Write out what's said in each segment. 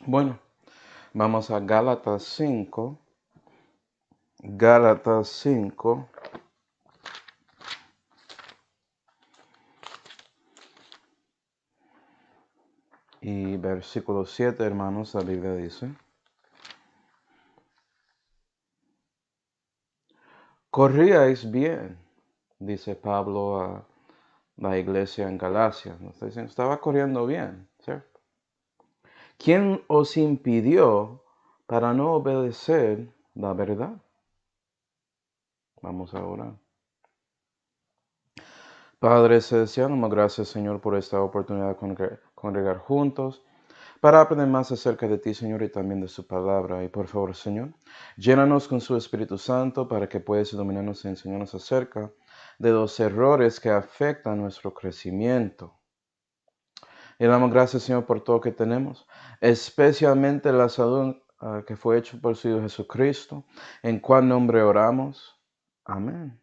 Bueno, vamos a Gálatas 5. Gálatas 5. Y versículo 7, hermanos, la Biblia dice: corríais bien, dice Pablo a la iglesia en Galacia. Nos está diciendo, estaba corriendo bien, ¿cierto? ¿Quién os impidió para no obedecer la verdad? Vamos a orar. Padre celestial, damos gracias, Señor, por esta oportunidad de congregar juntos para aprender más acerca de ti, Señor, y también de su palabra. Y por favor, Señor, llénanos con su Espíritu Santo para que puedas iluminarnos y enseñarnos acerca de los errores que afectan nuestro crecimiento. Y damos gracias, Señor, por todo que tenemos, especialmente la salud que fue hecha por su Hijo Jesucristo, en cual nombre oramos. Amén.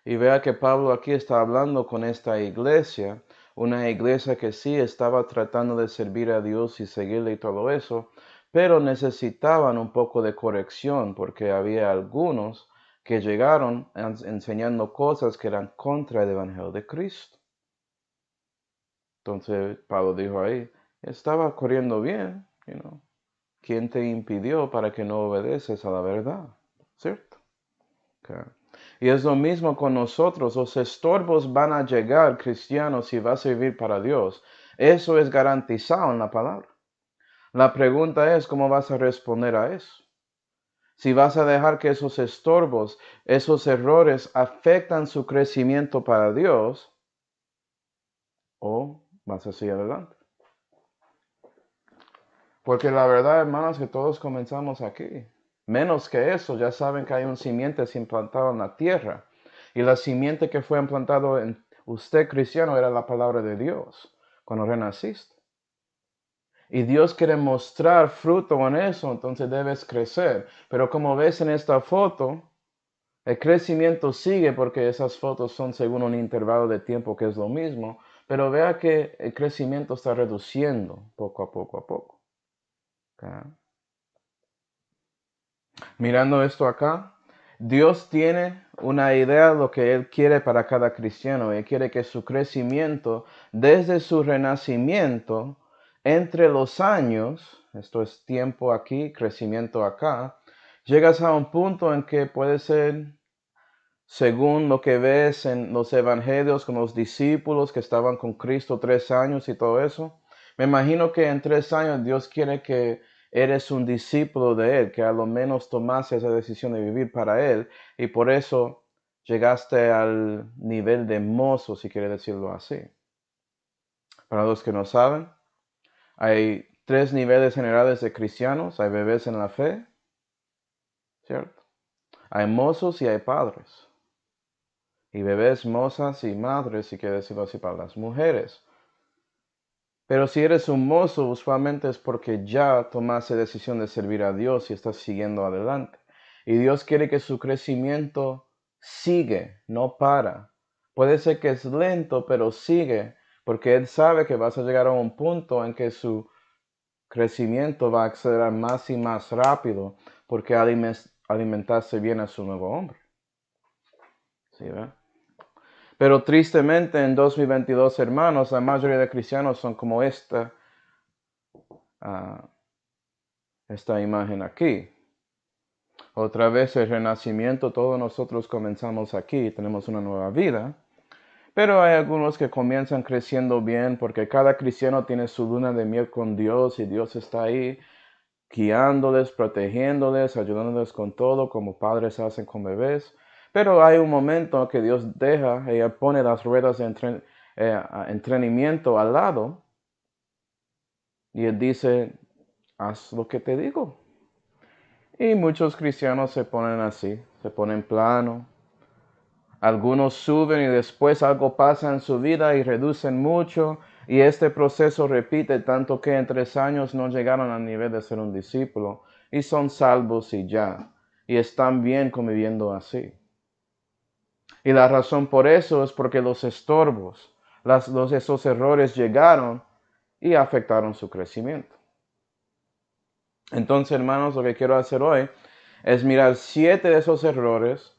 Y vea que Pablo aquí está hablando con esta iglesia, una iglesia que sí estaba tratando de servir a Dios y seguirle y todo eso, pero necesitaban un poco de corrección porque había algunos que llegaron enseñando cosas que eran contra el Evangelio de Cristo. Entonces Pablo dijo ahí, estaba corriendo bien, ¿quién te impidió para que no obedeces a la verdad? ¿Cierto? Okay. Y es lo mismo con nosotros. Los estorbos van a llegar, cristianos, y va a servir para Dios. Eso es garantizado en la palabra. La pregunta es, ¿cómo vas a responder a eso? Si vas a dejar que esos estorbos, esos errores afectan su crecimiento para Dios, o vas a seguir adelante. Porque la verdad, hermanos, que todos comenzamos aquí. Menos que eso, ya saben que hay un simiente implantado en la tierra. Y la simiente que fue implantado en usted, cristiano, era la palabra de Dios cuando renaciste. Y Dios quiere mostrar fruto en eso, entonces debes crecer. Pero como ves en esta foto, el crecimiento sigue porque esas fotos son según un intervalo de tiempo que es lo mismo. Pero vea que el crecimiento está reduciendo poco a poco a poco. ¿Okay? Mirando esto acá, Dios tiene una idea de lo que Él quiere para cada cristiano. Él quiere que su crecimiento, desde su renacimiento, entre los años, esto es tiempo aquí, crecimiento acá, llegas a un punto en que puede ser, según lo que ves en los evangelios con los discípulos que estaban con Cristo 3 años y todo eso. Me imagino que en 3 años Dios quiere que eres un discípulo de Él, que a lo menos tomaste esa decisión de vivir para Él y por eso llegaste al nivel de mozo, si quiere decirlo así. Para los que no saben, hay 3 niveles generales de cristianos. Hay bebés en la fe, ¿cierto? Hay mozos y hay padres. Y bebés, mozas y madres, si quiere decirlo así, para las mujeres. Pero si eres un mozo, usualmente es porque ya tomaste decisión de servir a Dios y estás siguiendo adelante. Y Dios quiere que su crecimiento sigue, no para. Puede ser que es lento, pero sigue, porque Él sabe que vas a llegar a un punto en que su crecimiento va a acelerar más y más rápido, porque alimentarse bien a su nuevo hombre. ¿Sí, verdad? Pero tristemente en 2022, hermanos, la mayoría de cristianos son como esta imagen aquí. Otra vez el renacimiento, todos nosotros comenzamos aquí, tenemos una nueva vida. Pero hay algunos que comienzan creciendo bien porque cada cristiano tiene su luna de miel con Dios y Dios está ahí guiándoles, protegiéndoles, ayudándoles con todo como padres hacen con bebés. Pero hay un momento que Dios deja, ella pone las ruedas de entrenamiento al lado y Él dice, haz lo que te digo. Y muchos cristianos se ponen así, se ponen plano. Algunos suben y después algo pasa en su vida y reducen mucho. Y este proceso repite tanto que en 3 años no llegaron al nivel de ser un discípulo. Y son salvos y ya. Y están bien conviviendo así. Y la razón por eso es porque los estorbos, esos errores llegaron y afectaron su crecimiento. Entonces, hermanos, lo que quiero hacer hoy es mirar 7 de esos errores,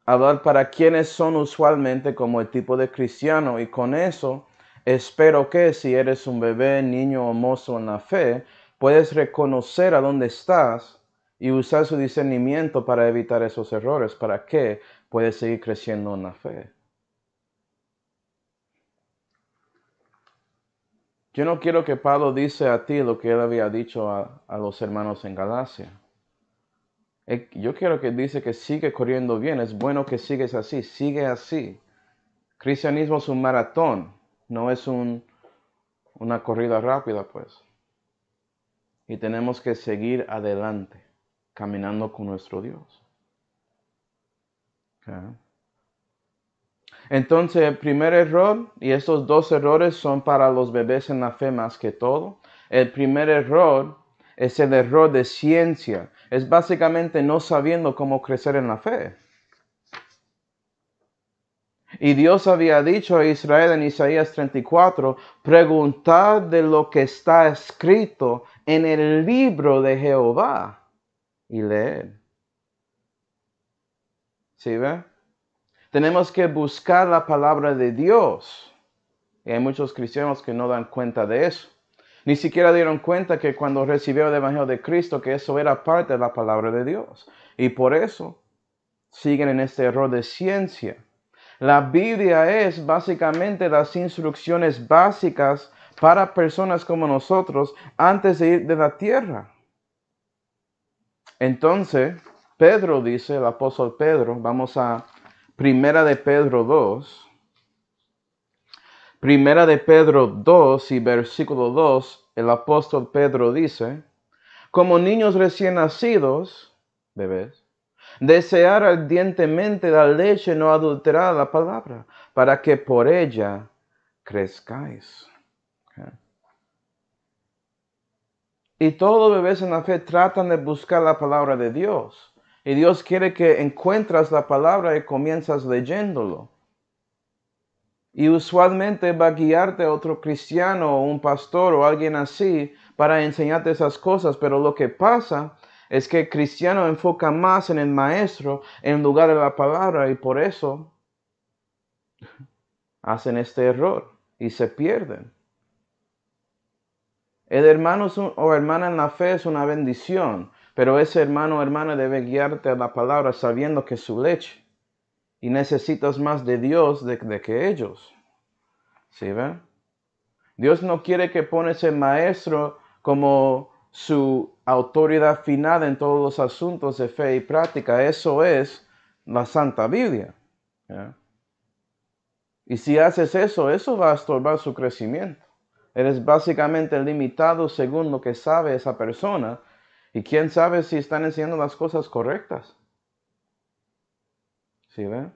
hablar para quienes son usualmente como el tipo de cristiano, y con eso espero que si eres un bebé, niño o mozo en la fe, puedes reconocer a dónde estás y usar su discernimiento para evitar esos errores, para que puedes seguir creciendo en la fe. Yo no quiero que Pablo dice a ti lo que él había dicho a los hermanos en Galacia. Yo quiero que dice que sigue corriendo bien, es bueno que sigues así, sigue así. Cristianismo es un maratón, no es una corrida rápida, pues. Y tenemos que seguir adelante, caminando con nuestro Dios. Okay. Entonces, el primer error, y estos 2 errores son para los bebés en la fe más que todo. El primer error es el error de ciencia. Es básicamente no sabiendo cómo crecer en la fe. Y Dios había dicho a Israel en Isaías 34, preguntad de lo que está escrito en el libro de Jehová y leed. ¿Sí ve? Tenemos que buscar la palabra de Dios. Y hay muchos cristianos que no dan cuenta de eso. Ni siquiera dieron cuenta que cuando recibieron el Evangelio de Cristo, que eso era parte de la palabra de Dios. Y por eso siguen en este error de ciencia. La Biblia es básicamente las instrucciones básicas para personas como nosotros antes de ir de la tierra. Entonces, Pedro dice, el apóstol Pedro, vamos a Primera de Pedro 2. Primera de Pedro 2 y versículo 2, el apóstol Pedro dice, como niños recién nacidos, bebés, desear ardientemente la leche no adulterada, la palabra, para que por ella crezcáis. Okay. Y todos los bebés en la fe tratan de buscar la palabra de Dios. Y Dios quiere que encuentres la palabra y comienzas leyéndolo. Y usualmente va a guiarte a otro cristiano o un pastor o alguien así para enseñarte esas cosas. Pero lo que pasa es que el cristiano enfoca más en el maestro en lugar de la palabra y por eso hacen este error y se pierden. El hermano o hermana en la fe es una bendición, pero ese hermano o hermana debe guiarte a la palabra sabiendo que es su leche. Y necesitas más de Dios de que ellos. ¿Sí ven? Dios no quiere que pones el maestro como su autoridad final en todos los asuntos de fe y práctica. Eso es la Santa Biblia. ¿Ya? Y si haces eso, eso va a estorbar su crecimiento. Eres básicamente limitado según lo que sabe esa persona. Y quién sabe si están enseñando las cosas correctas. ¿Sí ven?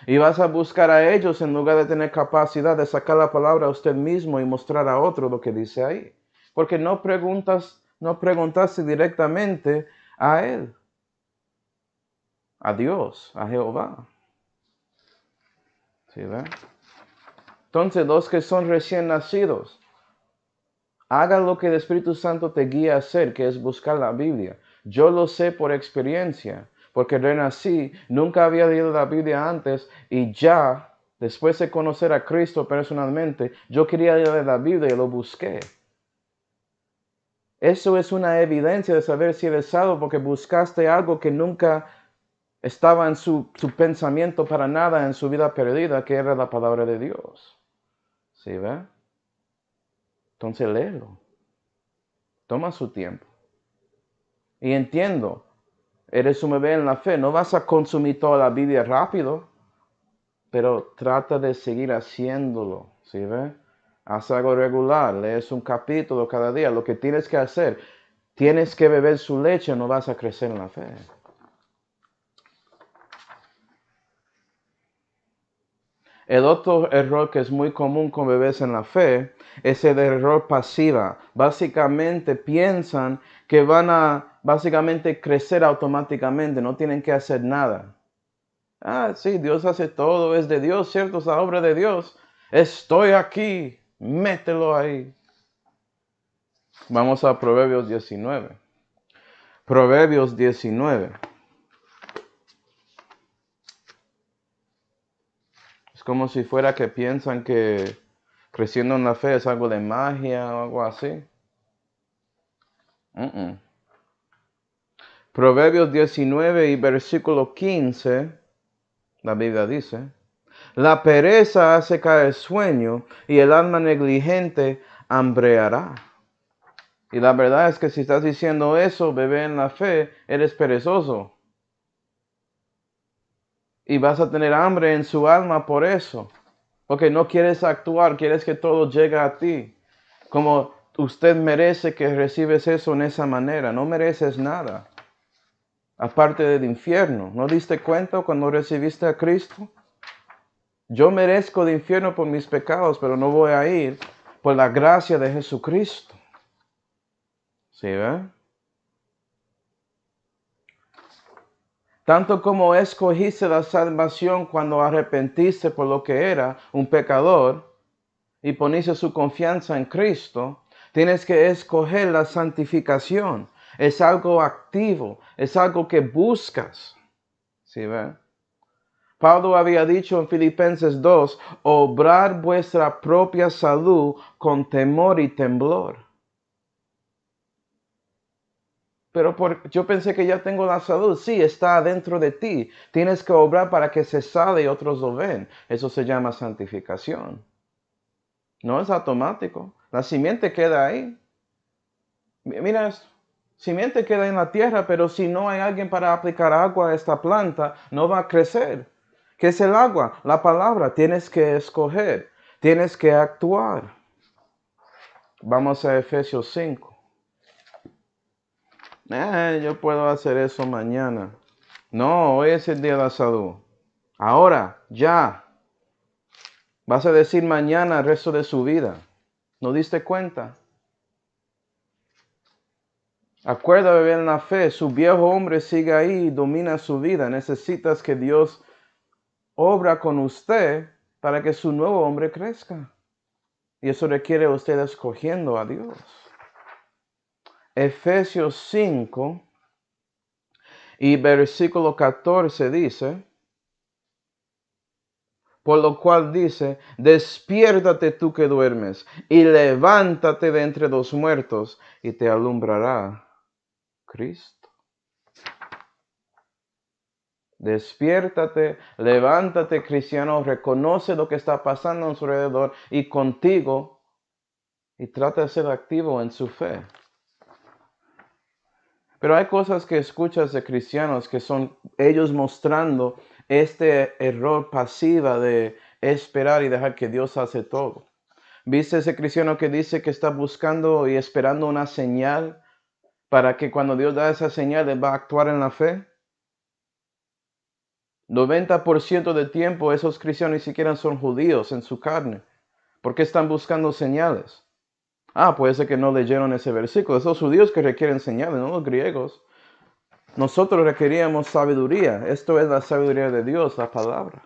Y vas a buscar a ellos en lugar de tener capacidad de sacar la palabra a usted mismo y mostrar a otro lo que dice ahí. Porque no preguntaste directamente a Él, a Dios, a Jehová. ¿Sí ven? Entonces, los que son recién nacidos, hagan lo que el Espíritu Santo te guía a hacer, que es buscar la Biblia. Yo lo sé por experiencia, porque renací, nunca había leído la Biblia antes y ya, después de conocer a Cristo personalmente, yo quería leer la Biblia y lo busqué. Eso es una evidencia de saber si eres salvo porque buscaste algo que nunca estaba en su pensamiento para nada en su vida perdida, que era la palabra de Dios. ¿Sí ve? Entonces léelo. Toma su tiempo. Y entiendo, eres un bebé en la fe, no vas a consumir toda la Biblia rápido, pero trata de seguir haciéndolo, ¿sí ve? Haz algo regular, lees un capítulo cada día, lo que tienes que hacer, tienes que beber su leche, no vas a crecer en la fe. El otro error que es muy común con bebés en la fe es el error pasiva. Básicamente piensan que van a crecer automáticamente, no tienen que hacer nada. Ah, sí, Dios hace todo, es de Dios, ¿cierto? Es la obra de Dios. Estoy aquí, mételo ahí. Vamos a Proverbios 19. Proverbios 19. Es como si fuera que piensan que creciendo en la fe es algo de magia o algo así. Proverbios 19 y versículo 15, la Biblia dice, la pereza hace caer sueño y el alma negligente hambreará. Y la verdad es que si estás diciendo eso, bebé en la fe, eres perezoso. Y vas a tener hambre en su alma por eso. Porque no quieres actuar, quieres que todo llegue a ti. Como usted merece que recibes eso en esa manera. No mereces nada. Aparte del infierno. ¿No diste cuenta cuando recibiste a Cristo? Yo merezco el infierno por mis pecados, pero no voy a ir por la gracia de Jesucristo. ¿Sí, ve? Tanto como escogiste la salvación cuando arrepentiste por lo que era un pecador y poniste su confianza en Cristo, tienes que escoger la santificación. Es algo activo, es algo que buscas. ¿Sí, ve? Pablo había dicho en Filipenses 2, obrar vuestra propia salud con temor y temblor. Pero yo pensé que ya tengo la salud. Sí, está dentro de ti. Tienes que obrar para que se sale y otros lo ven. Eso se llama santificación. No es automático. La simiente queda ahí. Mira esto. Simiente queda en la tierra, pero si no hay alguien para aplicar agua a esta planta, no va a crecer. ¿Qué es el agua? La palabra. Tienes que escoger. Tienes que actuar. Vamos a Efesios 5. Yo puedo hacer eso mañana. No, hoy es el día de la salud. Ahora, ya. Vas a decir mañana el resto de su vida. ¿No diste cuenta? Acuerda de vivir en la fe. Su viejo hombre sigue ahí y domina su vida. Necesitas que Dios obra con usted para que su nuevo hombre crezca. Y eso requiere usted escogiendo a Dios. Efesios 5 y versículo 14 dice, por lo cual dice, despiértate tú que duermes y levántate de entre los muertos y te alumbrará Cristo. Despiértate, levántate, cristiano, reconoce lo que está pasando a su alrededor y contigo y trata de ser activo en su fe. Pero hay cosas que escuchas de cristianos que son ellos mostrando este error pasiva de esperar y dejar que Dios hace todo. ¿Viste ese cristiano que dice que está buscando y esperando una señal para que cuando Dios da esa señal él va a actuar en la fe? 90% del tiempo esos cristianos ni siquiera son judíos en su carne. ¿Por qué están buscando señales? Puede ser que no leyeron ese versículo. Esos judíos que requieren señales, no los griegos. Nosotros requeríamos sabiduría. Esto es la sabiduría de Dios, la palabra.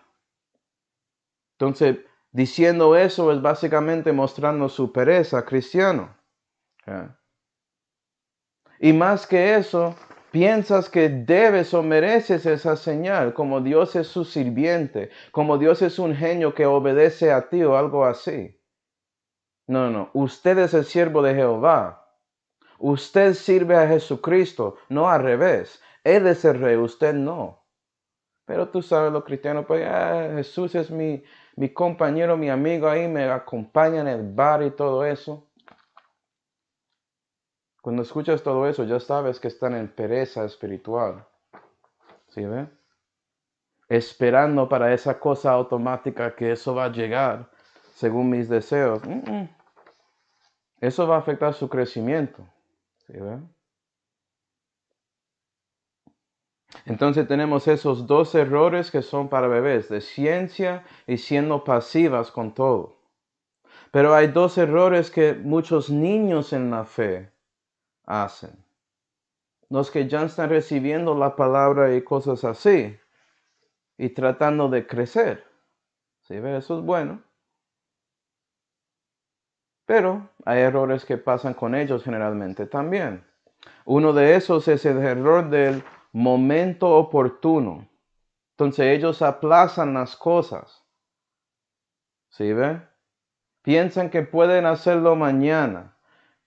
Entonces, diciendo eso es básicamente mostrando su pereza cristiano. Y más que eso, piensas que debes o mereces esa señal, como Dios es su sirviente, como Dios es un genio que obedece a ti o algo así. No, usted es el siervo de Jehová. Usted sirve a Jesucristo, no al revés. Él es el rey, usted no. Pero tú sabes, los cristianos, pues Jesús es mi compañero, mi amigo ahí, me acompaña en el bar y todo eso. Cuando escuchas todo eso, ya sabes que están en pereza espiritual. ¿Sí ve? Esperando para esa cosa automática que eso va a llegar según mis deseos. Eso va a afectar su crecimiento. ¿Sí ve? Entonces tenemos esos dos errores que son para bebés, de ciencia y siendo pasivas con todo. Pero hay dos errores que muchos niños en la fe hacen. Los que ya están recibiendo la palabra y cosas así y tratando de crecer. ¿Sí ve? Eso es bueno. Pero hay errores que pasan con ellos generalmente también. Uno de esos es el error del momento oportuno. Entonces ellos aplazan las cosas. ¿Sí ve? Piensan que pueden hacerlo mañana.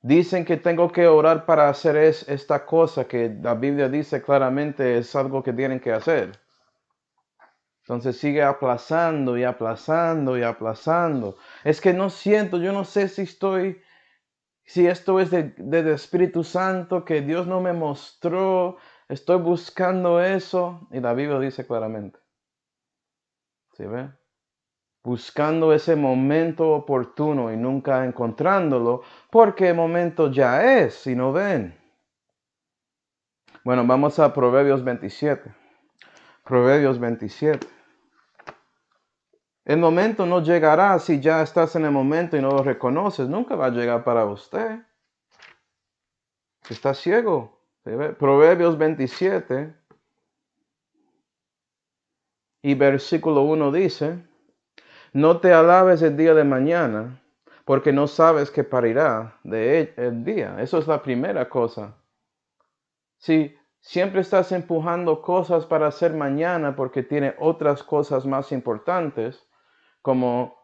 Dicen que tengo que orar para hacer esta cosa que la Biblia dice claramente es algo que tienen que hacer. Entonces sigue aplazando y aplazando y aplazando. Es que no siento, yo no sé si esto es del Espíritu Santo, que Dios no me mostró, estoy buscando eso. Y la Biblia dice claramente. ¿Sí ve? Buscando ese momento oportuno y nunca encontrándolo, porque el momento ya es, si no ven. Bueno, vamos a Proverbios 27. Proverbios 27. El momento no llegará si ya estás en el momento y no lo reconoces. Nunca va a llegar para usted. Está ciego. ¿Sí ve? Proverbios 27 y versículo 1 dice, no te alabes el día de mañana, porque no sabes que parirá de el día. Eso es la primera cosa. Si siempre estás empujando cosas para hacer mañana porque tiene otras cosas más importantes, como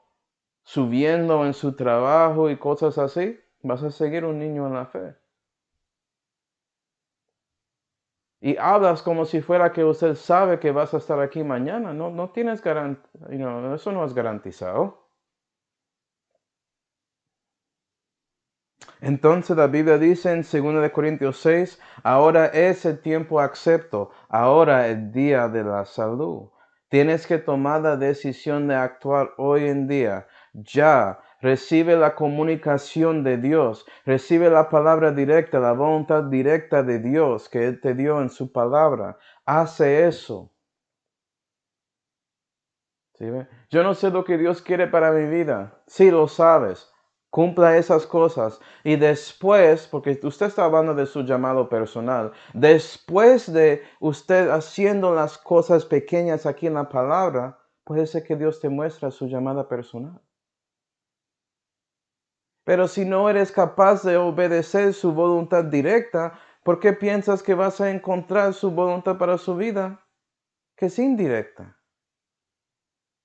subiendo en su trabajo y cosas así, vas a seguir un niño en la fe. Y hablas como si fuera que usted sabe que vas a estar aquí mañana. No tienes garantía, eso no es garantizado. Entonces la Biblia dice en 2 Corintios 6, ahora es el tiempo acepto, ahora el día de la salud. Tienes que tomar la decisión de actuar hoy en día. Ya, recibe la comunicación de Dios, recibe la palabra directa, la voluntad directa de Dios que Él te dio en su palabra. Hace eso. ¿Sí ve? Yo no sé lo que Dios quiere para mi vida. Sí, lo sabes. Cumpla esas cosas. Y después, porque usted está hablando de su llamado personal, después de usted haciendo las cosas pequeñas aquí en la palabra, puede ser que Dios te muestre su llamada personal. Pero si no eres capaz de obedecer su voluntad directa, ¿por qué piensas que vas a encontrar su voluntad para su vida, que es indirecta?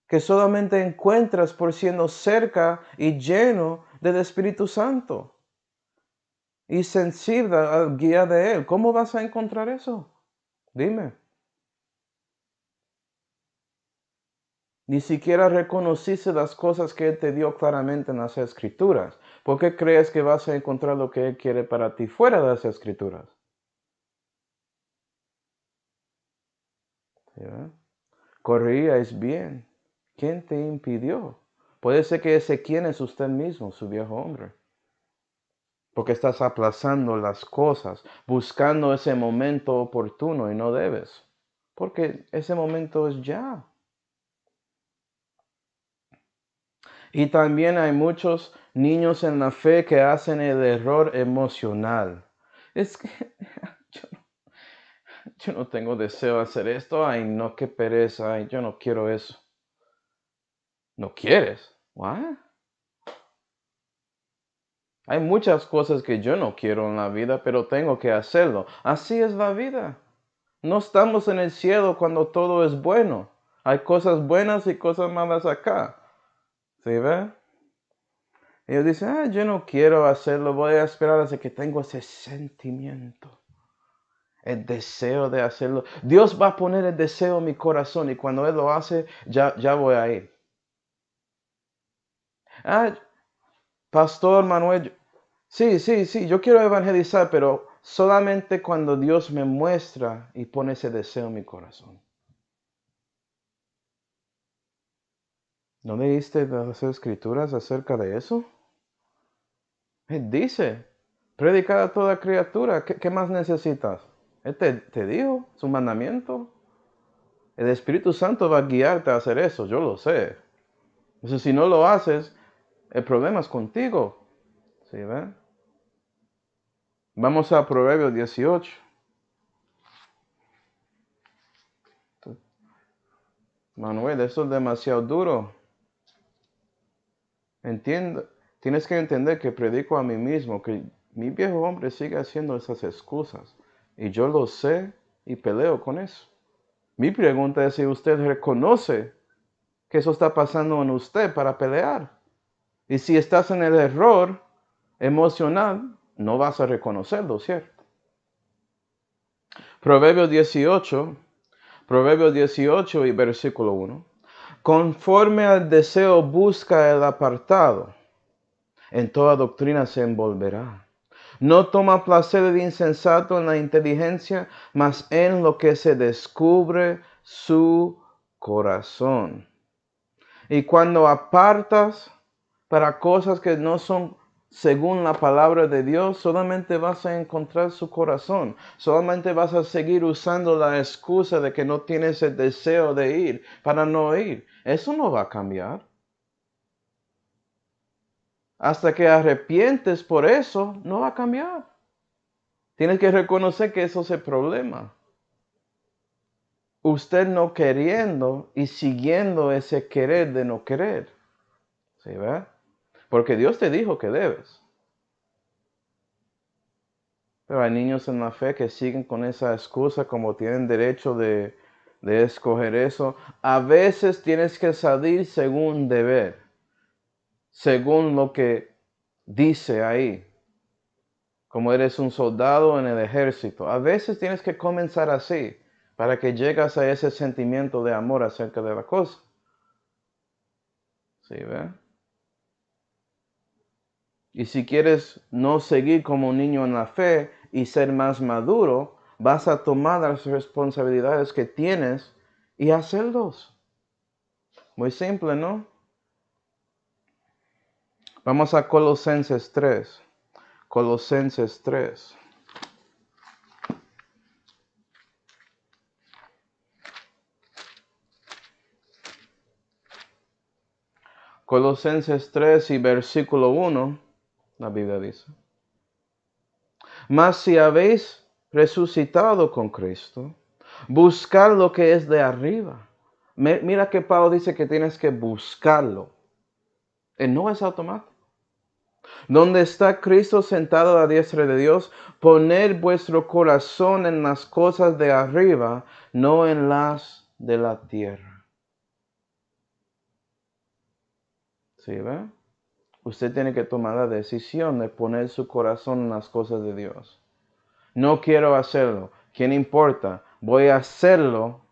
Que solamente encuentras por siendo cerca y lleno del Espíritu Santo y sensible al guía de Él. ¿Cómo vas a encontrar eso? Dime. Ni siquiera reconociste las cosas que Él te dio claramente en las Escrituras. ¿Por qué crees que vas a encontrar lo que Él quiere para ti fuera de las Escrituras? ¿Sí, verdad? Corríais bien. ¿Quién te impidió? Puede ser que ese quién es usted mismo, su viejo hombre. Porque estás aplazando las cosas, buscando ese momento oportuno y no debes. Porque ese momento es ya. Y también hay muchos niños en la fe que hacen el error emocional. Es que yo, yo no tengo deseo de hacer esto. Ay, no, qué pereza. Ay, yo no quiero eso. ¿No quieres? ¿What? Hay muchas cosas que yo no quiero en la vida, pero tengo que hacerlo. Así es la vida. No estamos en el cielo cuando todo es bueno. Hay cosas buenas y cosas malas acá. ¿Sí ve? Ellos dicen, yo no quiero hacerlo, voy a esperar hasta que tengo ese sentimiento, el deseo de hacerlo. Dios va a poner el deseo en mi corazón y cuando Él lo hace, ya voy a ir. Ah, Pastor Manuel, sí, yo quiero evangelizar, pero solamente cuando Dios me muestra y pone ese deseo en mi corazón. ¿No leíste las escrituras acerca de eso? Él dice, predicar a toda criatura, ¿qué más necesitas? Él te dijo su mandamiento. El Espíritu Santo va a guiarte a hacer eso, yo lo sé. Entonces, si no lo haces, el problema es contigo. ¿Sí ven? Vamos a Proverbios 18. Manuel, eso es demasiado duro. Entiendo. Tienes que entender que predico a mí mismo, que mi viejo hombre sigue haciendo esas excusas. Y yo lo sé y peleo con eso. Mi pregunta es si usted reconoce que eso está pasando en usted para pelear. Y si estás en el error emocional, no vas a reconocerlo, ¿cierto? Proverbios 18 y versículo 1. Conforme al deseo busca el apartado, en toda doctrina se envolverá. No toma placer el insensato en la inteligencia, mas en lo que se descubre su corazón. Y cuando apartas para cosas que no son según la palabra de Dios, solamente vas a encontrar su corazón. Solamente vas a seguir usando la excusa de que no tienes el deseo de ir para no ir. Eso no va a cambiar. Hasta que arrepientes por eso, no va a cambiar. Tienes que reconocer que eso es el problema. Usted no queriendo y siguiendo ese querer de no querer. ¿Sí ve? Porque Dios te dijo que debes. Pero hay niños en la fe que siguen con esa excusa como tienen derecho de escoger eso. A veces tienes que salir según deber, según lo que dice ahí. Como eres un soldado en el ejército. A veces tienes que comenzar así para que llegas a ese sentimiento de amor acerca de la cosa. ¿Sí, ve? Y si quieres no seguir como un niño en la fe y ser más maduro, vas a tomar las responsabilidades que tienes y hacerlos. Muy simple, ¿no? Vamos a Colosenses 3. Colosenses 3. Colosenses 3 y versículo 1, la Biblia dice. Mas si habéis resucitado con Cristo, buscar lo que es de arriba. Mira que Pablo dice que tienes que buscarlo. No es automático. Donde está Cristo sentado a la diestra de Dios, poner vuestro corazón en las cosas de arriba, no en las de la tierra. ¿Sí ve? Usted tiene que tomar la decisión de poner su corazón en las cosas de Dios. No quiero hacerlo. ¿Quién importa? Voy a hacerlo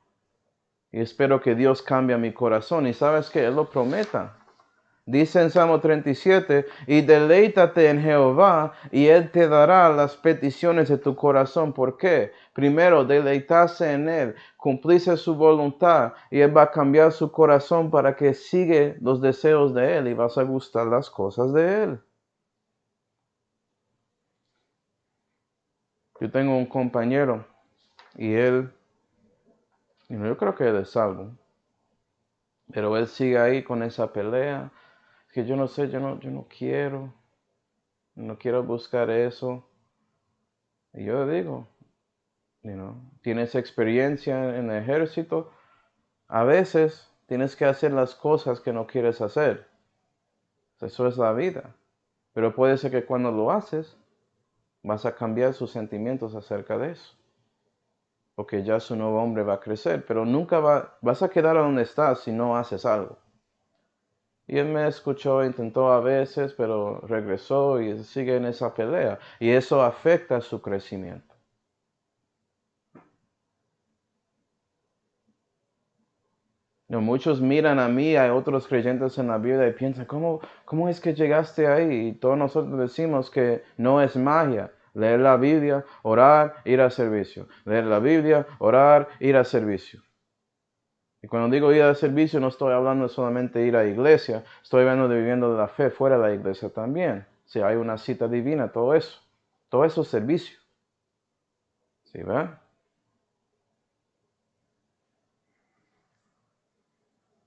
y espero que Dios cambie mi corazón. Y sabes que Él lo prometa. Dice en Salmo 37, y deleítate en Jehová, y Él te dará las peticiones de tu corazón. ¿Por qué? Primero, deleitarse en Él, cumplirse su voluntad, y Él va a cambiar su corazón para que siga los deseos de Él, y vas a gustar las cosas de Él. Yo tengo un compañero, y yo creo que él es salvo, pero él sigue ahí con esa pelea, que yo no sé, yo no quiero buscar eso. Y yo digo, tienes experiencia en el ejército, a veces tienes que hacer las cosas que no quieres hacer. Eso es la vida. Pero puede ser que cuando lo haces, vas a cambiar sus sentimientos acerca de eso. Porque ya su nuevo hombre va a crecer, pero nunca vas a quedar a donde estás si no haces algo. Y él me escuchó, intentó a veces, pero regresó y sigue en esa pelea. Y eso afecta su crecimiento. Muchos miran a mí, a otros creyentes en la Biblia y piensan, ¿cómo es que llegaste ahí? Y todos nosotros decimos que no es magia. Leer la Biblia, orar, ir al servicio. Leer la Biblia, orar, ir al servicio. Y cuando digo ir al servicio, no estoy hablando solamente de ir a la iglesia, estoy hablando de viviendo de la fe fuera de la iglesia también. Si hay una cita divina, todo eso es servicio. ¿Sí, verdad?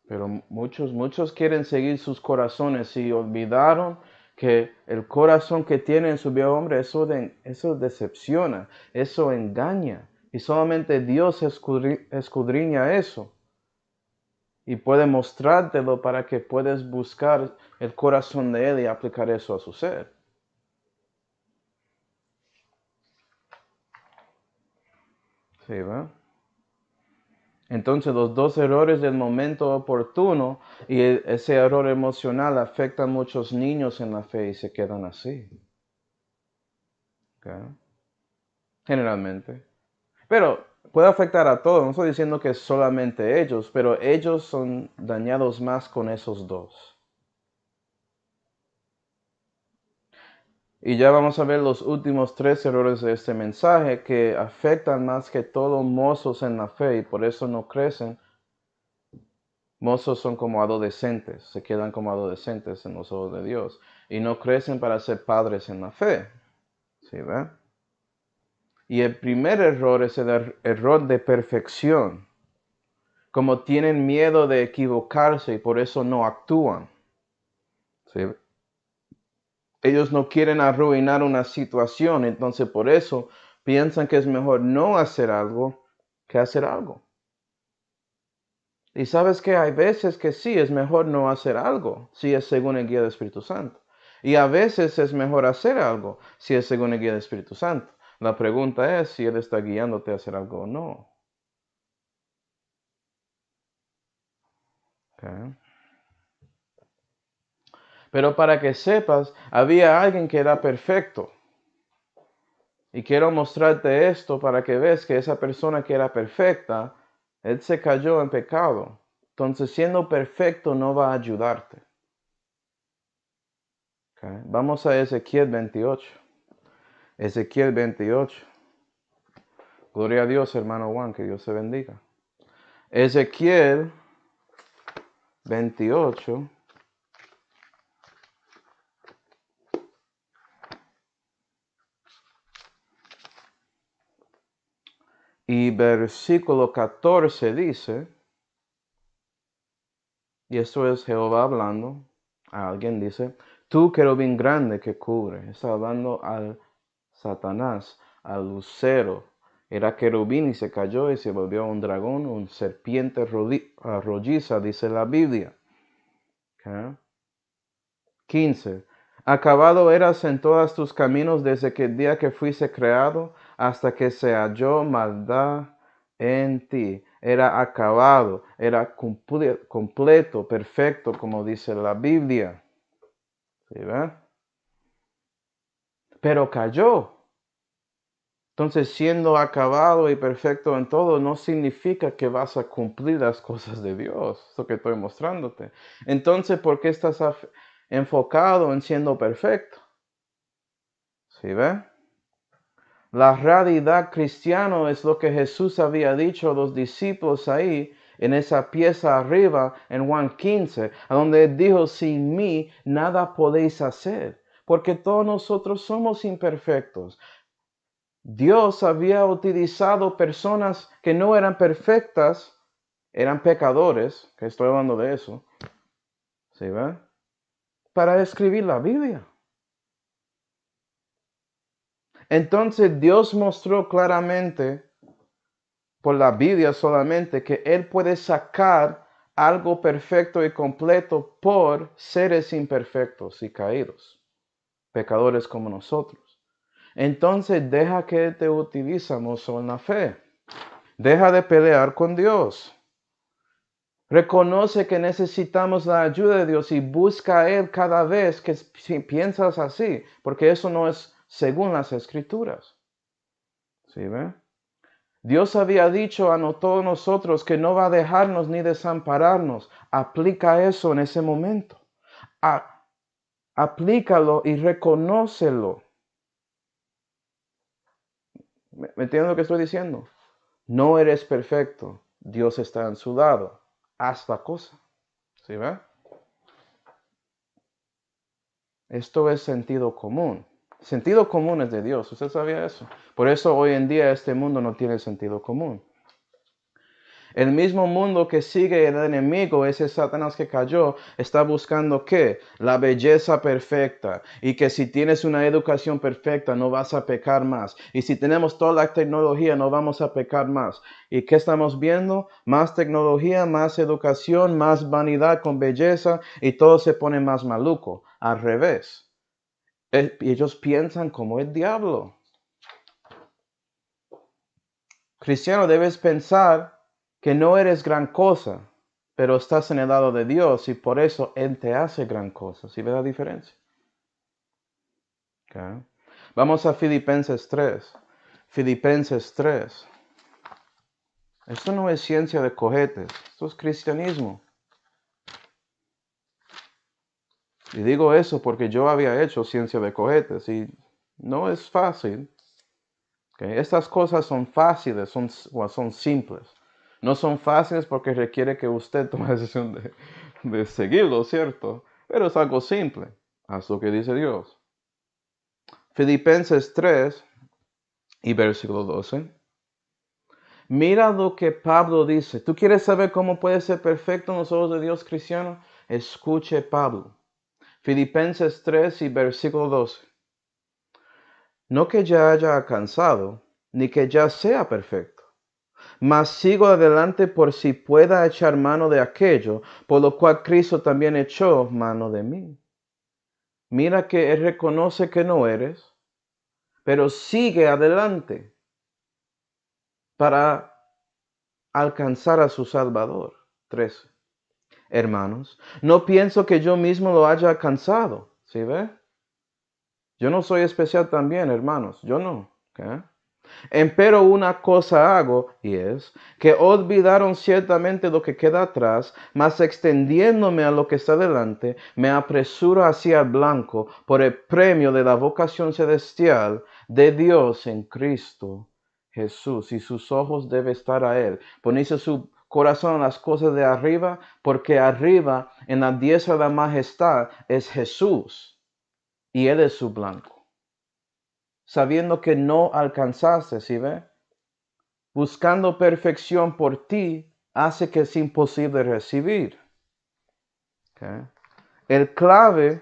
Pero muchos quieren seguir sus corazones y olvidaron que el corazón que tiene en su viejo hombre, eso decepciona, eso engaña. Y solamente Dios escudriña eso. Y puede mostrártelo para que puedas buscar el corazón de Él y aplicar eso a su ser. ¿Sí, va? Entonces los dos errores del momento oportuno y ese error emocional afecta a muchos niños en la fe y se quedan así. ¿Okay? Generalmente. Pero puede afectar a todos. No estoy diciendo que solamente ellos, pero ellos son dañados más con esos dos. Y ya vamos a ver los últimos 3 errores de este mensaje que afectan más que todo mozos en la fe y por eso no crecen. Mozos son como adolescentes, se quedan como adolescentes en los ojos de Dios y no crecen para ser padres en la fe. ¿Sí ve? Y el primer error es el error de perfección. Como tienen miedo de equivocarse y por eso no actúan. ¿Sí? Ellos no quieren arruinar una situación, entonces por eso piensan que es mejor no hacer algo que hacer algo. Y sabes que hay veces que sí, es mejor no hacer algo, si es según el guía del Espíritu Santo. Y a veces es mejor hacer algo, si es según el guía del Espíritu Santo. La pregunta es si Él está guiándote a hacer algo o no. Okay. Pero para que sepas, había alguien que era perfecto. Y quiero mostrarte esto para que veas que esa persona que era perfecta, él se cayó en pecado. Entonces, siendo perfecto no va a ayudarte. Okay. Vamos a Ezequiel 28. Ezequiel 28. Gloria a Dios, hermano Juan, que Dios te bendiga. Ezequiel 28. Y versículo 14 dice, y esto es Jehová hablando, a alguien dice, tú querubín grande que cubre. Está hablando al Satanás, al lucero. Era querubín y se cayó y se volvió un dragón, un serpiente rolliza, dice la Biblia. Okay. 15. Acabado eras en todos tus caminos desde que el día que fuiste creado hasta que se halló maldad en ti. Era acabado, era completo, perfecto, como dice la Biblia. ¿Sí, ve? Pero cayó. Entonces, siendo acabado y perfecto en todo, no significa que vas a cumplir las cosas de Dios. Eso que estoy mostrándote. Entonces, ¿por qué estás enfocado en siendo perfecto? ¿Sí ve? La realidad cristiana es lo que Jesús había dicho a los discípulos ahí en esa pieza arriba en Juan 15, a donde él dijo, sin mí nada podéis hacer, porque todos nosotros somos imperfectos. Dios había utilizado personas que no eran perfectas, eran pecadores, que estoy hablando de eso, ¿sí ve? Para escribir la Biblia. Entonces Dios mostró claramente por la Biblia solamente que Él puede sacar algo perfecto y completo por seres imperfectos y caídos, pecadores como nosotros. Entonces deja que Él te utilice, mozo, en la fe. Deja de pelear con Dios. Reconoce que necesitamos la ayuda de Dios y busca a Él cada vez que piensas así, porque eso no es según las Escrituras. ¿Sí ve? Dios había dicho a todos nosotros que no va a dejarnos ni desampararnos. Aplica eso en ese momento. Aplícalo y reconócelo. ¿Me entiendes lo que estoy diciendo? No eres perfecto. Dios está en su lado. Haz la cosa. ¿Sí ve? Esto es sentido común. Sentido común es de Dios. ¿Usted sabía eso? Por eso hoy en día este mundo no tiene sentido común. El mismo mundo que sigue el enemigo, ese Satanás que cayó, está buscando ¿qué? La belleza perfecta. Y que si tienes una educación perfecta no vas a pecar más. Y si tenemos toda la tecnología no vamos a pecar más. ¿Y qué estamos viendo? Más tecnología, más educación, más vanidad con belleza y todo se pone más maluco. Al revés. Ellos piensan como el diablo. Cristiano, debes pensar que no eres gran cosa, pero estás en el lado de Dios y por eso Él te hace gran cosa. ¿Sí ve la diferencia? Okay. Vamos a Filipenses 3. Filipenses 3. Esto no es ciencia de cohetes, esto es cristianismo. Y digo eso porque yo había hecho ciencia de cohetes y no es fácil. Okay. Estas cosas son fáciles, son simples. No son fáciles porque requiere que usted tome la decisión de seguirlo, ¿cierto? Pero es algo simple. Haz lo que dice Dios. Filipenses 3 y versículo 12. Mira lo que Pablo dice. ¿Tú quieres saber cómo puede ser perfecto en los ojos de Dios, cristiano? Escuche Pablo. Filipenses 3 y versículo 12. No que ya haya alcanzado, ni que ya sea perfecto, mas sigo adelante por si pueda echar mano de aquello, por lo cual Cristo también echó mano de mí. Mira que Él reconoce que no eres, pero sigue adelante para alcanzar a su Salvador. 13. Hermanos, no pienso que yo mismo lo haya alcanzado. ¿Sí ve? Yo no soy especial también, hermanos. Yo no. ¿Okay? Empero una cosa hago, y es que olvidaron ciertamente lo que queda atrás, mas extendiéndome a lo que está delante, me apresuro hacia el blanco por el premio de la vocación celestial de Dios en Cristo Jesús. Y sus ojos deben estar a Él. Ponerse su corazón en las cosas de arriba, porque arriba, en la diestra de la majestad, es Jesús, y Él es su blanco. Sabiendo que no alcanzaste, ¿sí ve? Buscando perfección por ti hace que es imposible recibir. Okay. El clave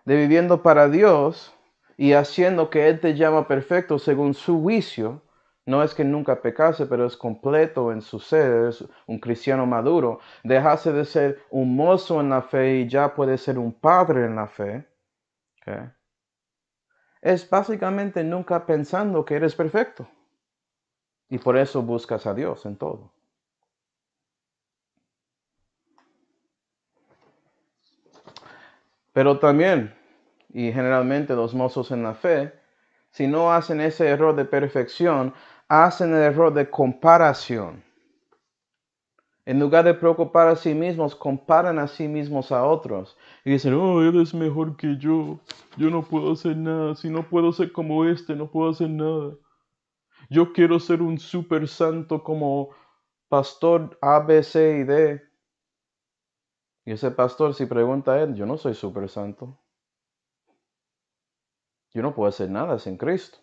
de viviendo para Dios y haciendo que Él te llama perfecto según su juicio, no es que nunca pecase, pero es completo en su ser, es un cristiano maduro. Dejarse de ser un mozo en la fe y ya puede ser un padre en la fe. Okay. Es básicamente nunca pensando que eres perfecto. Y por eso buscas a Dios en todo. Pero también, y generalmente los mozos en la fe, si no hacen ese error de perfección, hacen el error de comparación. En lugar de preocupar a sí mismos, comparan a sí mismos a otros. Y dicen, oh, él es mejor que yo no puedo hacer nada, si no puedo ser como este, no puedo hacer nada. Yo quiero ser un super santo como pastor A, B, C y D. Y ese pastor, si pregunta a él, yo no soy super santo. Yo no puedo hacer nada sin Cristo.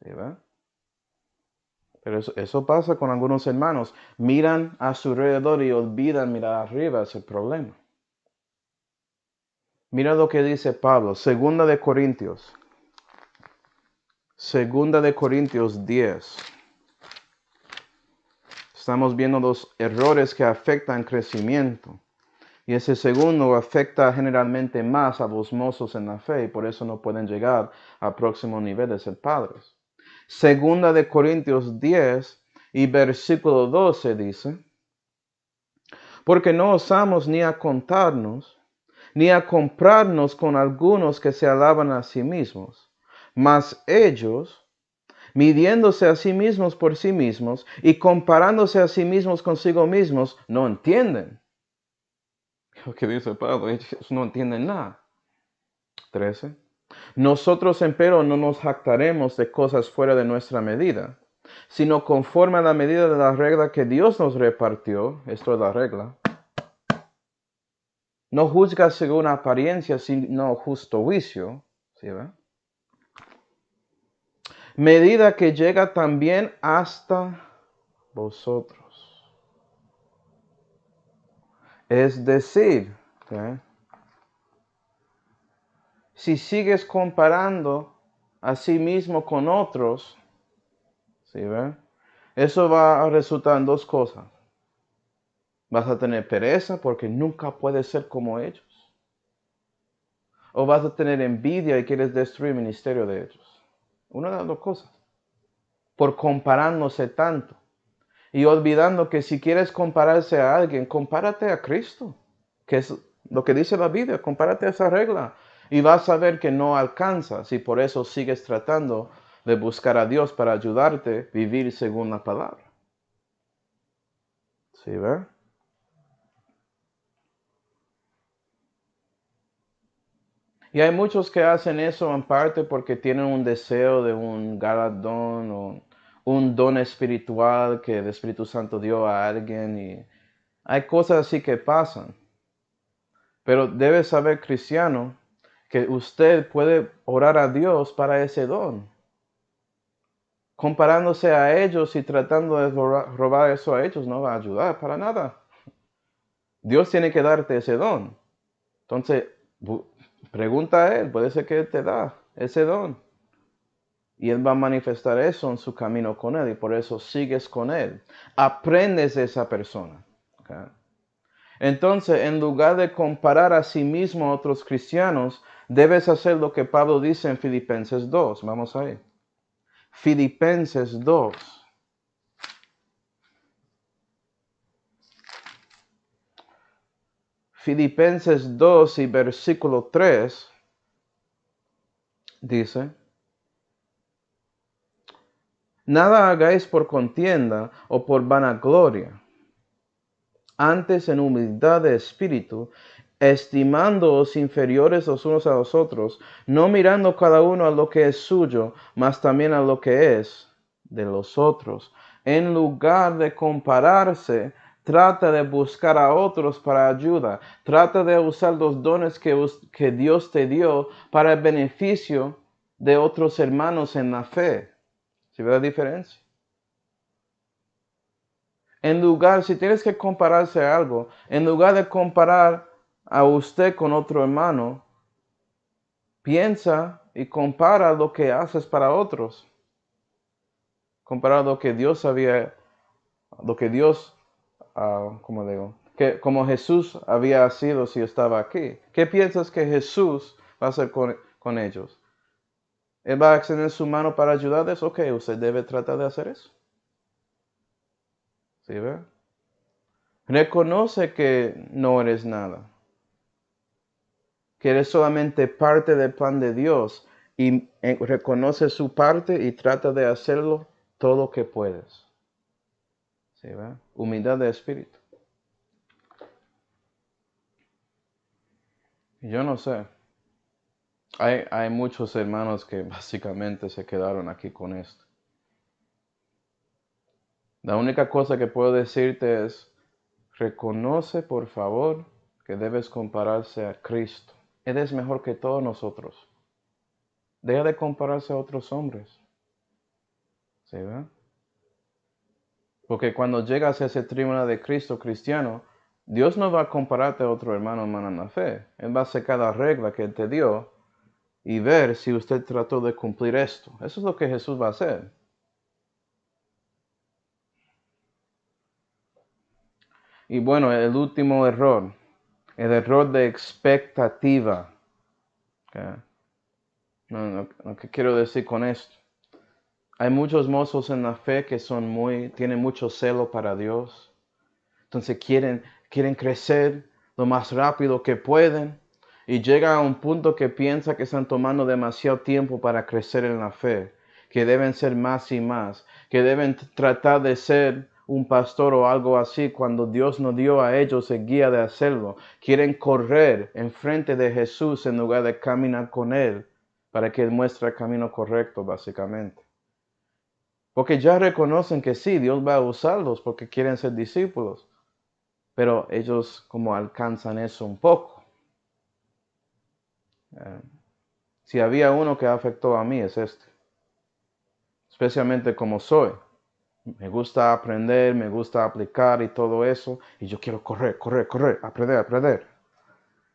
¿Sí, va? Pero eso pasa con algunos hermanos. Miran a su alrededor y olvidan mirar arriba. Es el problema. Mira lo que dice Pablo. Segunda de Corintios 10. Estamos viendo los errores que afectan crecimiento. Y ese segundo afecta generalmente más a los mozos en la fe y por eso no pueden llegar al próximo nivel de ser padres. Segunda de Corintios 10 y versículo 12 dice, porque no osamos ni a contarnos, ni a comprarnos con algunos que se alaban a sí mismos, mas ellos, midiéndose a sí mismos por sí mismos y comparándose a sí mismos consigo mismos, no entienden. Lo que dice Pablo, ellos no entienden nada. 13. Nosotros, empero, no nos jactaremos de cosas fuera de nuestra medida, sino conforme a la medida de la regla que Dios nos repartió. Esto es la regla. No juzga según apariencia, sino justo juicio. ¿Sí, ve? Medida que llega también hasta vosotros. Es decir, ¿sí? Si sigues comparando a sí mismo con otros, ¿sí, ve? Eso va a resultar en dos cosas. Vas a tener pereza porque nunca puedes ser como ellos. O vas a tener envidia y quieres destruir el ministerio de ellos. Una de las dos cosas. por comparándose tanto. Y olvidando que si quieres compararse a alguien, compárate a Cristo, que es lo que dice la Biblia, compárate a esa regla. Y vas a ver que no alcanzas y por eso sigues tratando de buscar a Dios para ayudarte a vivir según la palabra. ¿Sí, ve? Y hay muchos que hacen eso en parte porque tienen un deseo de un galardón o un don espiritual que el Espíritu Santo dio a alguien y hay cosas así que pasan. Pero debe saber, cristiano, que usted puede orar a Dios para ese don. Comparándose a ellos y tratando de robar eso a ellos no va a ayudar para nada. Dios tiene que darte ese don. Entonces, pregunta a Él, puede ser que Él te da ese don. Y Él va a manifestar eso en su camino con Él y por eso sigues con Él. Aprendes de esa persona. ¿Okay? Entonces, en lugar de comparar a sí mismo a otros cristianos, debes hacer lo que Pablo dice en Filipenses 2. Vamos ahí. Filipenses 2. Filipenses 2 y versículo 3 dice: Nada hagáis por contienda o por vanagloria, antes en humildad de espíritu, estimándoos inferiores los unos a los otros, no mirando cada uno a lo que es suyo, mas también a lo que es de los otros. En lugar de compararse, trata de buscar a otros para ayuda. Trata de usar los dones que Dios te dio para el beneficio de otros hermanos en la fe. ¿Sí ve la diferencia? En lugar, si tienes que compararse a algo, en lugar de comparar a usted con otro hermano, piensa y compara lo que haces para otros. Compara lo que Dios había, lo que Dios, ¿cómo digo? Como Jesús había sido si estaba aquí. ¿Qué piensas que Jesús va a hacer con ellos? ¿Él va a extender su mano para ayudarles? Ok, usted debe tratar de hacer eso. ¿Sí ve? Reconoce que no eres nada. Que eres solamente parte del plan de Dios y reconoce su parte y trata de hacerlo todo lo que puedes. ¿Sí, va? Humildad de espíritu. Yo no sé. Hay muchos hermanos que básicamente se quedaron aquí con esto. La única cosa que puedo decirte es, reconoce por favor que debes compararse a Cristo. Él es mejor que todos nosotros. Deja de compararse a otros hombres. ¿Sí, va? Porque cuando llegas a ese tribunal de Cristo cristiano, Dios no va a compararte a otro hermano o hermana en la fe. Él va a sacar la regla que Él te dio y ver si usted trató de cumplir esto. Eso es lo que Jesús va a hacer. Y bueno, el último error, el error de expectativa. Okay. Lo que quiero decir con esto. Hay muchos mozos en la fe que tienen mucho celo para Dios. Entonces quieren crecer lo más rápido que pueden y llegan a un punto que piensa que están tomando demasiado tiempo para crecer en la fe, que deben ser más y más, que deben tratar de ser un pastor o algo así cuando Dios no dio a ellos el guía de hacerlo. Quieren correr enfrente de Jesús en lugar de caminar con Él para que Él muestre el camino correcto, básicamente. Porque ya reconocen que sí, Dios va a usarlos porque quieren ser discípulos. Pero ellos como alcanzan eso un poco. Si había uno que afectó a mí es este. Especialmente como soy. Me gusta aprender, me gusta aplicar y todo eso. Y yo quiero correr, aprender.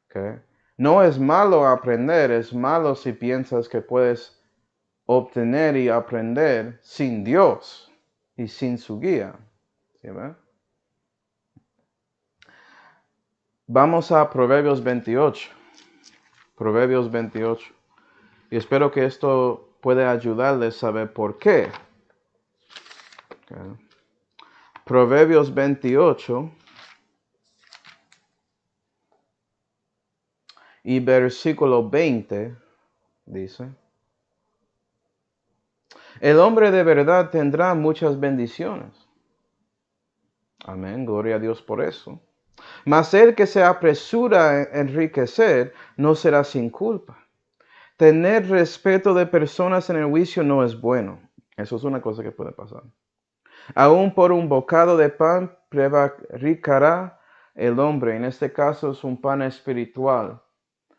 ¿Okay? No es malo aprender, es malo si piensas que puedes obtener y aprender sin Dios y sin su guía. ¿Sí, ve? Vamos a Proverbios 28. Proverbios 28. Y espero que esto pueda ayudarles a saber por qué Okay. Proverbios 28 y versículo 20 dice: el hombre de verdad tendrá muchas bendiciones. Amén, gloria a Dios por eso. Mas el que se apresura a enriquecer no será sin culpa. Tener respeto de personas en el juicio no es bueno. Eso es una cosa que puede pasar. Aún por un bocado de pan prevaricará el hombre. En este caso es un pan espiritual.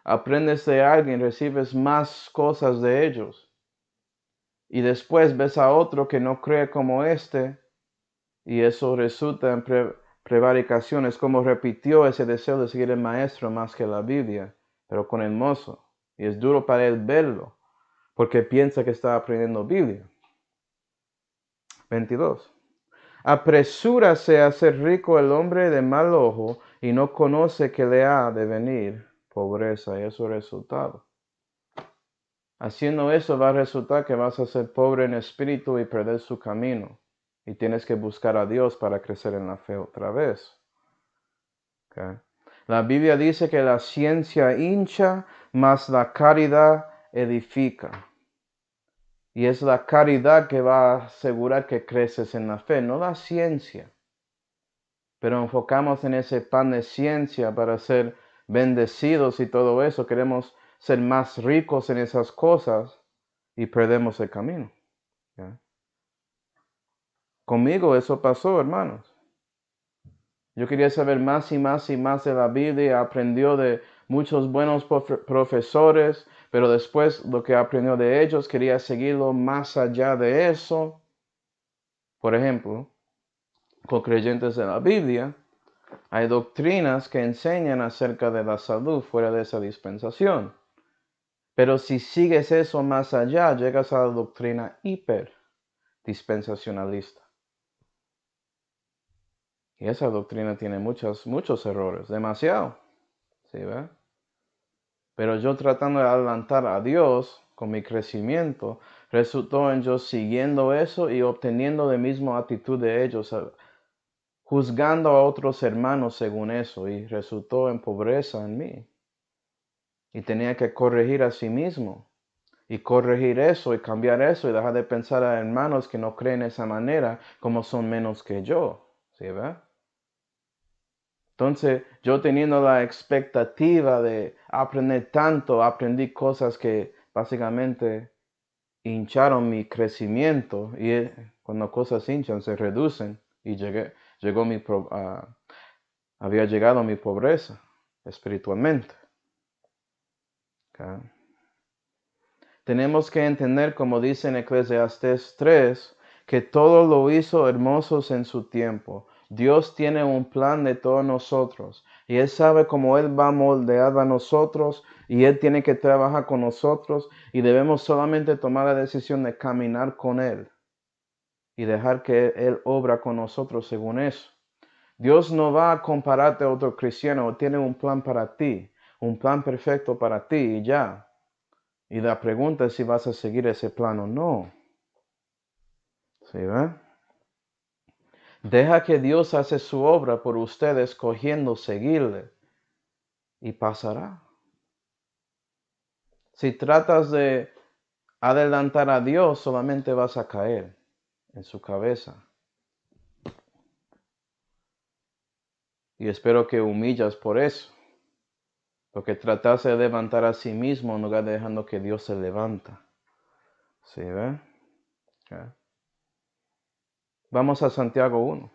Aprendes de alguien, recibes más cosas de ellos. Y después ves a otro que no cree como este, y eso resulta en prevaricación. Es como repitió ese deseo de seguir el maestro más que la Biblia, pero con el mozo. Y es duro para él verlo, porque piensa que está aprendiendo Biblia. 22. Apresúrase a ser rico el hombre de mal ojo y no conoce que le ha de venir pobreza, y eso es el resultado. Haciendo eso va a resultar que vas a ser pobre en espíritu y perder su camino. Y tienes que buscar a Dios para crecer en la fe otra vez. Okay. La Biblia dice que la ciencia hincha, mas la caridad edifica. Y es la caridad que va a asegurar que creces en la fe, no la ciencia. Pero enfocamos en ese pan de ciencia para ser bendecidos y todo eso. Queremos ser más ricos en esas cosas y perdemos el camino. ¿Ya? Conmigo eso pasó, hermanos. Yo quería saber más y más y más de la Biblia. Aprendió de muchos buenos profesores, pero después lo que aprendió de ellos quería seguirlo más allá de eso. Por ejemplo, con creyentes de la Biblia, hay doctrinas que enseñan acerca de la salud fuera de esa dispensación. Pero si sigues eso más allá, llegas a la doctrina hiperdispensacionalista. Y esa doctrina tiene muchos errores, demasiado. ¿Sí ve? Pero yo tratando de adelantar a Dios con mi crecimiento, resultó en yo siguiendo eso y obteniendo la misma actitud de ellos, juzgando a otros hermanos según eso, y resultó en pobreza en mí. Y tenía que corregir a sí mismo, y corregir eso, y cambiar eso, y dejar de pensar a hermanos que no creen de esa manera, como son menos que yo. ¿Sí ve? Entonces, yo teniendo la expectativa de aprender tanto, aprendí cosas que básicamente hincharon mi crecimiento, y cuando cosas hinchan se reducen, y había llegado mi pobreza espiritualmente. Okay. Tenemos que entender, como dice en Eclesiastés 3, que todo lo hizo hermosos en su tiempo. Dios tiene un plan de todos nosotros y Él sabe cómo Él va a moldear a nosotros y Él tiene que trabajar con nosotros y debemos solamente tomar la decisión de caminar con Él y dejar que Él obra con nosotros según eso. Dios no va a compararte a otro cristiano, tiene un plan para ti, un plan perfecto para ti y ya. Y la pregunta es si vas a seguir ese plan o no. ¿Sí, ve? Deja que Dios hace su obra por ustedes, escogiendo seguirle. Y pasará. Si tratas de adelantar a Dios, solamente vas a caer en su cabeza. Y espero que humillas por eso. Porque tratas de levantar a sí mismo en lugar de dejando que Dios se levanta. ¿Sí, ve? Okay. Vamos a Santiago 1.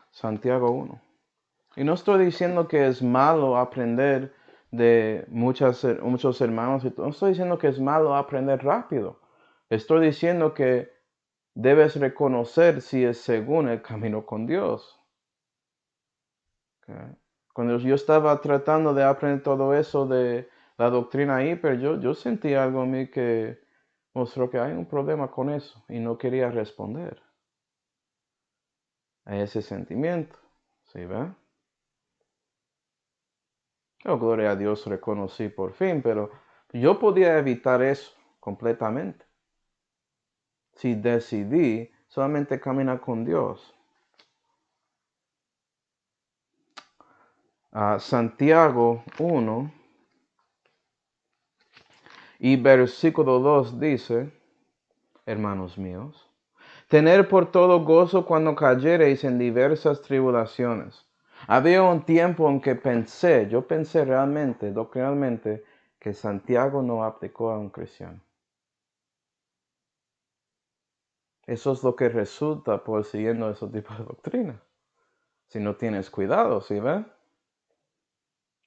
Santiago 1. Y no estoy diciendo que es malo aprender de muchos hermanos. No estoy diciendo que es malo aprender rápido. Estoy diciendo que debes reconocer si es según el camino con Dios. Okay. Cuando yo estaba tratando de aprender todo eso de la doctrina hiper, yo sentí algo en mí que mostró que hay un problema con eso y no quería responder a ese sentimiento. ¿Sí, ve? Oh, gloria a Dios, reconocí por fin, pero yo podía evitar eso completamente si decidí solamente camina con Dios. Santiago 1 y versículo 2 dice, hermanos míos, tener por todo gozo cuando cayereis en diversas tribulaciones. Había un tiempo en que yo pensé realmente, doctrinalmente, que Santiago no aplicó a un cristiano. Eso es lo que resulta por siguiendo esos tipos de doctrina. Si no tienes cuidado, ¿sí ves?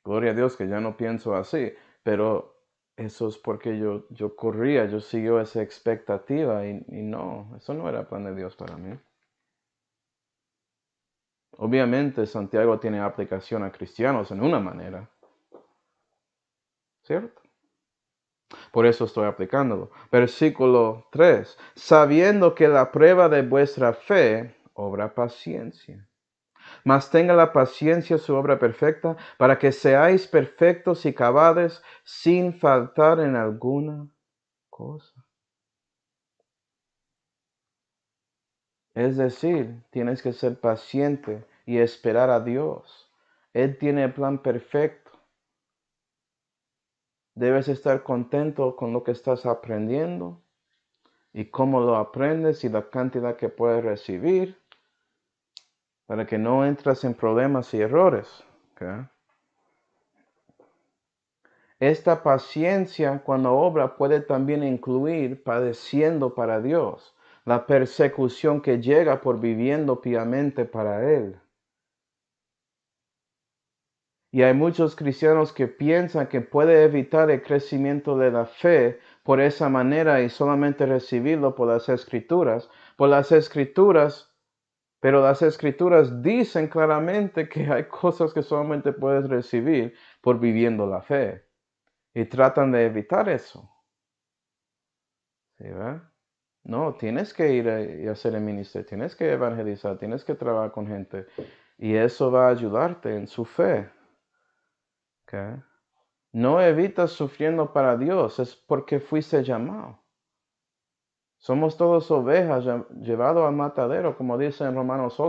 Gloria a Dios que ya no pienso así, pero eso es porque yo corría, yo siguió esa expectativa y no, eso no era plan de Dios para mí. Obviamente Santiago tiene aplicación a cristianos en una manera, ¿cierto? Por eso estoy aplicándolo. Versículo 3. Sabiendo que la prueba de vuestra fe obra paciencia. Mas tenga la paciencia su obra perfecta, para que seáis perfectos y cabales sin faltar en alguna cosa. Es decir, tienes que ser paciente y esperar a Dios. Él tiene el plan perfecto. Debes estar contento con lo que estás aprendiendo y cómo lo aprendes y la cantidad que puedes recibir para que no entres en problemas y errores. ¿Okay? Esta paciencia cuando obra puede también incluir padeciendo para Dios, la persecución que llega por viviendo piamente para Él. Y hay muchos cristianos que piensan que puede evitar el crecimiento de la fe por esa manera y solamente recibirlo por las escrituras. Pero las escrituras dicen claramente que hay cosas que solamente puedes recibir por viviendo la fe. Y tratan de evitar eso. ¿Sí, verdad? No, tienes que ir y hacer el ministerio, tienes que evangelizar, tienes que trabajar con gente. Y eso va a ayudarte en su fe. ¿Okay? No evitas sufriendo para Dios, es porque fuiste llamado. Somos todos ovejas llevados al matadero, como dice en Romanos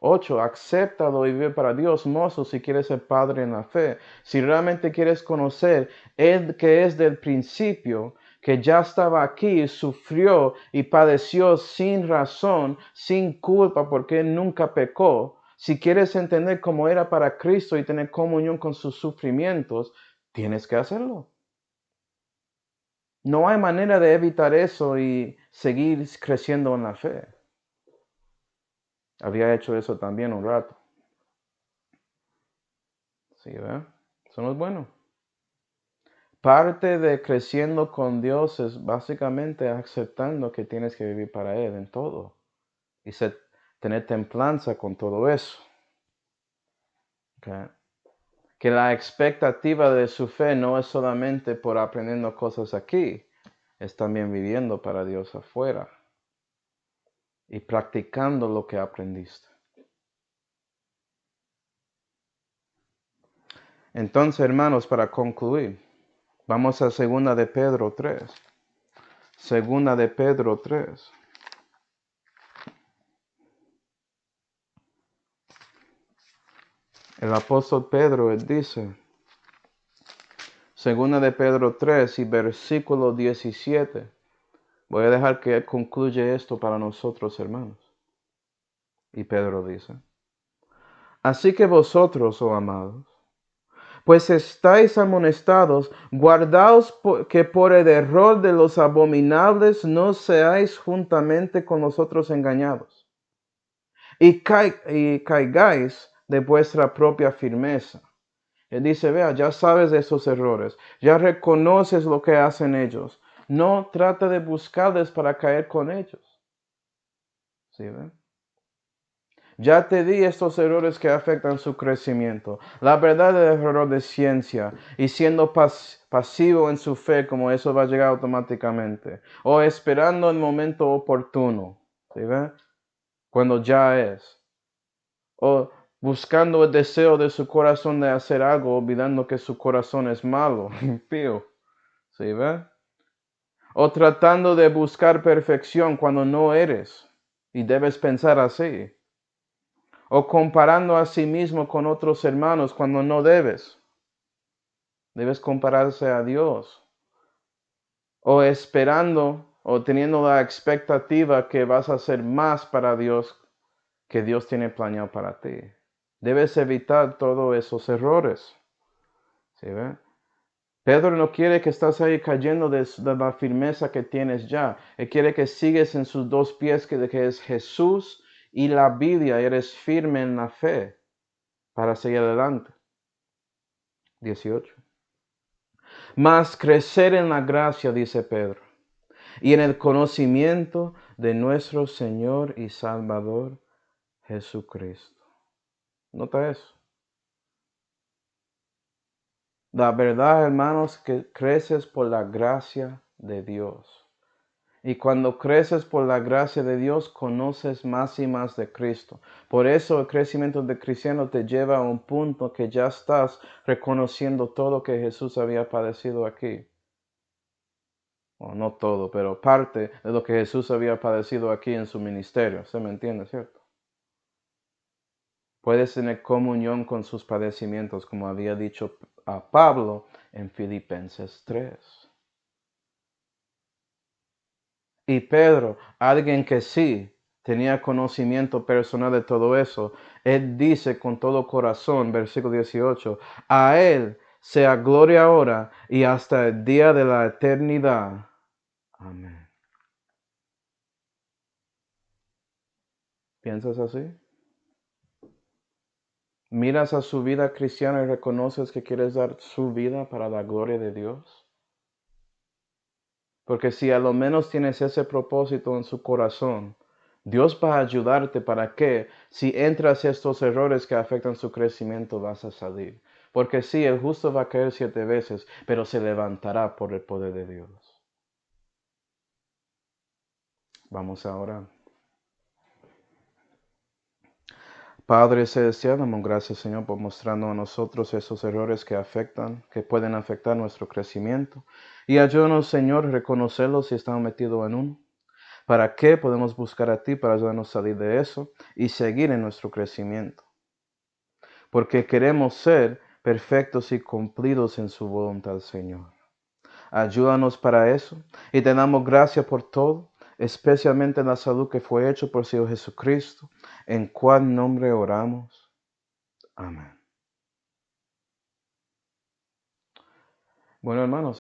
8. Acéptalo y vive para Dios, mozo, si quieres ser padre en la fe. Si realmente quieres conocer el que es del principio, que ya estaba aquí, sufrió y padeció sin razón, sin culpa, porque él nunca pecó. Si quieres entender cómo era para Cristo y tener comunión con sus sufrimientos, tienes que hacerlo. No hay manera de evitar eso y seguir creciendo en la fe. Había hecho eso también un rato. Sí, ¿verdad? Eso no es bueno. Parte de creciendo con Dios es básicamente aceptando que tienes que vivir para Él en todo. Y tener templanza con todo eso. Okay. Que la expectativa de su fe no es solamente por aprendiendo cosas aquí, es también viviendo para Dios afuera y practicando lo que aprendiste. Entonces, hermanos, para concluir, vamos a segunda de Pedro 3. Segunda de Pedro 3. El apóstol Pedro dice, segunda de Pedro 3 y versículo 17. Voy a dejar que él concluya esto para nosotros, hermanos. Y Pedro dice, así que vosotros, oh amados, pues estáis amonestados, guardaos que por el error de los abominables no seáis juntamente con nosotros engañados, y caigáis de vuestra propia firmeza. Él dice, vea, ya sabes de esos errores, ya reconoces lo que hacen ellos, no trata de buscarles para caer con ellos. ¿Sí ven? Ya te di estos errores que afectan su crecimiento. La verdad es el error de ciencia y siendo pasivo en su fe, como eso va a llegar automáticamente. O esperando el momento oportuno. ¿Sí ven? Cuando ya es. O buscando el deseo de su corazón de hacer algo, olvidando que su corazón es malo, impío. ¿Sí ven? O tratando de buscar perfección cuando no eres. Y debes pensar así. O comparando a sí mismo con otros hermanos cuando no debes. Debes compararse a Dios. O esperando o teniendo la expectativa que vas a hacer más para Dios que Dios tiene planeado para ti. Debes evitar todos esos errores. ¿Sí ve? Pedro no quiere que estás ahí cayendo de la firmeza que tienes ya. Él quiere que sigues en sus dos pies, que es Jesús y la Biblia. Eres firme en la fe para seguir adelante. 18. Mas crecer en la gracia, dice Pedro, y en el conocimiento de nuestro Señor y Salvador Jesucristo. Nota eso. La verdad, hermanos, que creces por la gracia de Dios. Y cuando creces por la gracia de Dios, conoces más y más de Cristo. Por eso el crecimiento de cristiano te lleva a un punto que ya estás reconociendo todo que Jesús había padecido aquí. Bueno, no todo, pero parte de lo que Jesús había padecido aquí en su ministerio. ¿Se me entiende, cierto? Puedes tener comunión con sus padecimientos, como había dicho a Pablo en Filipenses 3. Y Pedro, alguien que sí tenía conocimiento personal de todo eso, él dice con todo corazón, versículo 18, a él sea gloria ahora y hasta el día de la eternidad. Amén. ¿Piensas así? ¿Miras a su vida cristiana y reconoces que quieres dar su vida para la gloria de Dios? Porque si a lo menos tienes ese propósito en su corazón, Dios va a ayudarte para que si entras estos errores que afectan su crecimiento vas a salir. Porque sí, el justo va a caer 7 veces, pero se levantará por el poder de Dios. Vamos a orar. Padre celestial, damos gracias, Señor, por mostrarnos a nosotros esos errores que pueden afectar nuestro crecimiento. Y ayúdanos, Señor, a reconocerlos si estamos metidos en uno. ¿Para qué podemos buscar a ti para ayudarnos a salir de eso y seguir en nuestro crecimiento? Porque queremos ser perfectos y cumplidos en su voluntad, Señor. Ayúdanos para eso y te damos gracias por todo, especialmente en la salud que fue hecho por Señor Jesucristo, en cual nombre oramos. Amén. Bueno, hermanos.